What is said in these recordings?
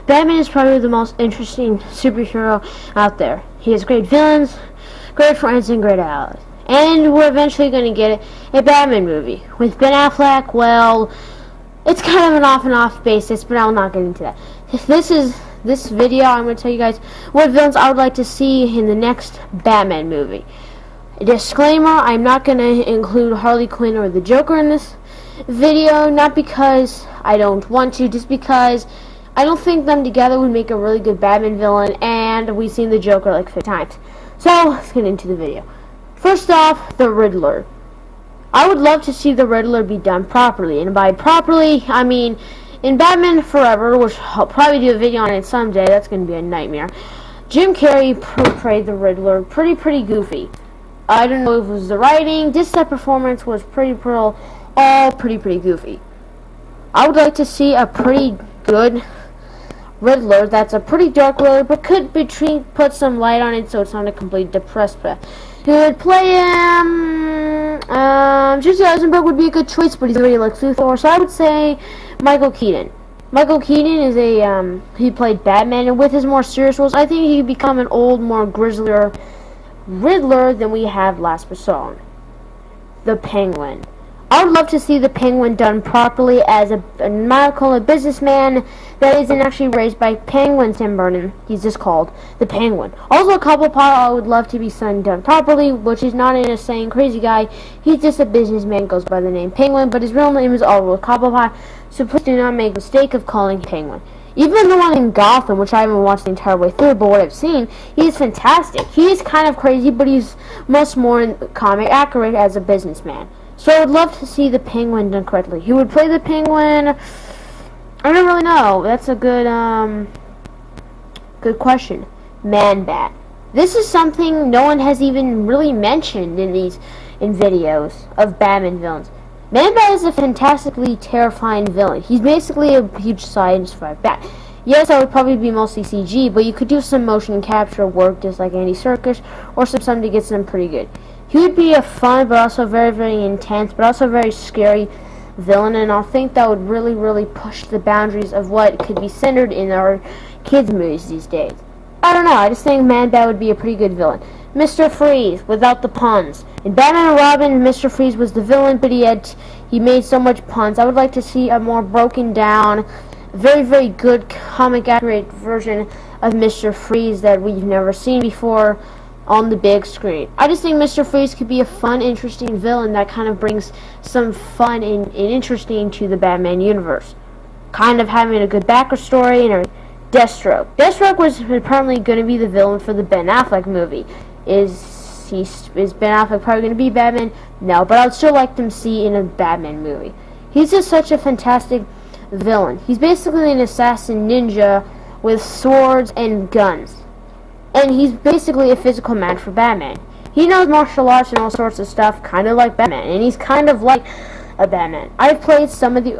Batman is probably the most interesting superhero out there. He has great villains, great friends, and great allies. And we're eventually going to get a Batman movie. With Ben Affleck, well, it's kind of an off and off basis, but I'll not get into that. This video, I'm going to tell you guys what villains I would like to see in the next Batman movie. A disclaimer, I'm not going to include Harley Quinn or the Joker in this video, not because I don't want to, just because I don't think them together would make a really good Batman villain, and we've seen the Joker like 5 times. So, let's get into the video. First off, the Riddler. I would love to see the Riddler be done properly, and by properly, I mean in Batman Forever, which I'll probably do a video on it someday. That's going to be a nightmare. Jim Carrey portrayed the Riddler pretty goofy. I don't know if it was the writing, just that performance was pretty goofy. I would like to see a pretty good Riddler that's a pretty dark Riddler, but could put some light on it so it's not a complete depressed path. Who would play him? Jesse Eisenberg would be a good choice, but he's already Lex Luthor, so I would say Michael Keaton. Michael Keaton is he played Batman, and with his more serious roles, I think he could become an old, more grislier Riddler than we have last episode. The Penguin. I would love to see the Penguin done properly as a businessman that isn't actually raised by penguins, Tim Burton. He's just called the Penguin. Also, Cobblepot I would love to be done properly, which is not an insane crazy guy. He's just a businessman, goes by the name Penguin, but his real name is Oliver Cobblepot, so please do not make the mistake of calling him Penguin. Even the one in Gotham, which I haven't watched the entire way through, but what I've seen, he's fantastic. He's kind of crazy, but he's much more comic accurate as a businessman. So I would love to see the Penguin done correctly. Who would play the Penguin? I don't really know. That's a good question. Man-Bat. This is something no one has even really mentioned in videos of Batman villains. Man-Bat is a fantastically terrifying villain. He's basically a huge science-fied bat. Yes, that would probably be mostly CG, but you could do some motion capture work just like Andy Serkis, or something to get some pretty good. He would be a fun, but also very intense, but also very scary villain, and I think that would really push the boundaries of what could be centered in our kids' movies these days. I don't know, I just think Man-Bat would be a pretty good villain. Mr. Freeze, without the puns. In Batman and Robin, Mr. Freeze was the villain, but he made so much puns. I would like to see a more broken down, very good comic accurate version of Mr. Freeze that we've never seen before on the big screen. I just think Mr. Freeze could be a fun, interesting villain that kind of brings some fun and interesting to the Batman universe. Kind of having a good backstory and Deathstroke. Deathstroke was apparently going to be the villain for the Ben Affleck movie. Is Ben Affleck probably going to be Batman? No, but I would still like to see in a Batman movie. He's just such a fantastic villain. He's basically an assassin ninja with swords and guns. And he's basically a physical match for Batman. He knows martial arts and all sorts of stuff, kind of like Batman. And he's kind of like a Batman. I've played some of the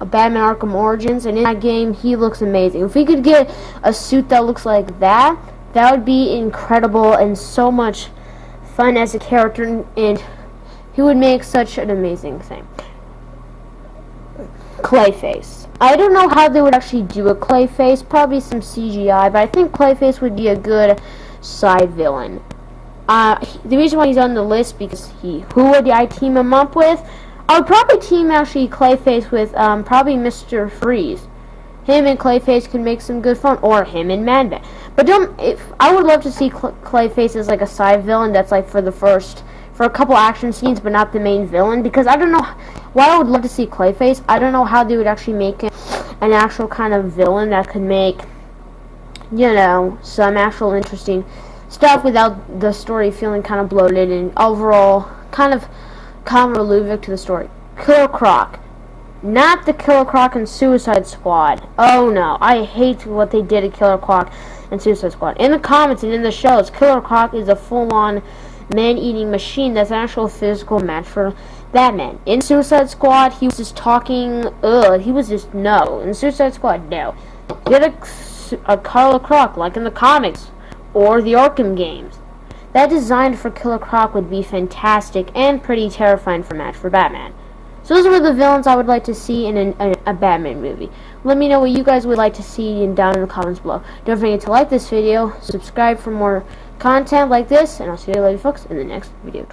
Batman Arkham Origins, and in that game, he looks amazing. If we could get a suit that looks like that, that would be incredible and so much fun as a character, and he would make such an amazing thing. Clayface. I don't know how they would actually do a Clayface, probably some CGI, but I think Clayface would be a good side villain. The reason why he's on the list, because who would I team him up with? I would probably team actually Clayface with probably Mr. Freeze. Him and Clayface could make some good fun, or him and Man-Bat. But I would love to see Clayface as like a side villain that's like for a couple action scenes, but not the main villain, because I don't know why I would love to see Clayface. I don't know how they would actually make him an actual kind of villain that could make, you know, some actual interesting stuff without the story feeling kind of bloated and overall kind of convoluted to the story. Killer Croc. Not the Killer Croc in Suicide Squad. Oh no, I hate what they did to Killer Croc in Suicide Squad. In the comics and in the shows, Killer Croc is a full-on man-eating machine that's an actual physical match for Batman. In Suicide Squad, he was just talking, he was just, no. In Suicide Squad, no. Get a Killer Croc, like in the comics, or the Arkham games. That design for Killer Croc would be fantastic and pretty terrifying for match for Batman. So So those are the villains I would like to see in a Batman movie. Let me know what you guys would like to see down in the comments below. Don't forget to like this video, subscribe for more content like this, and I'll see you later, folks, in the next video.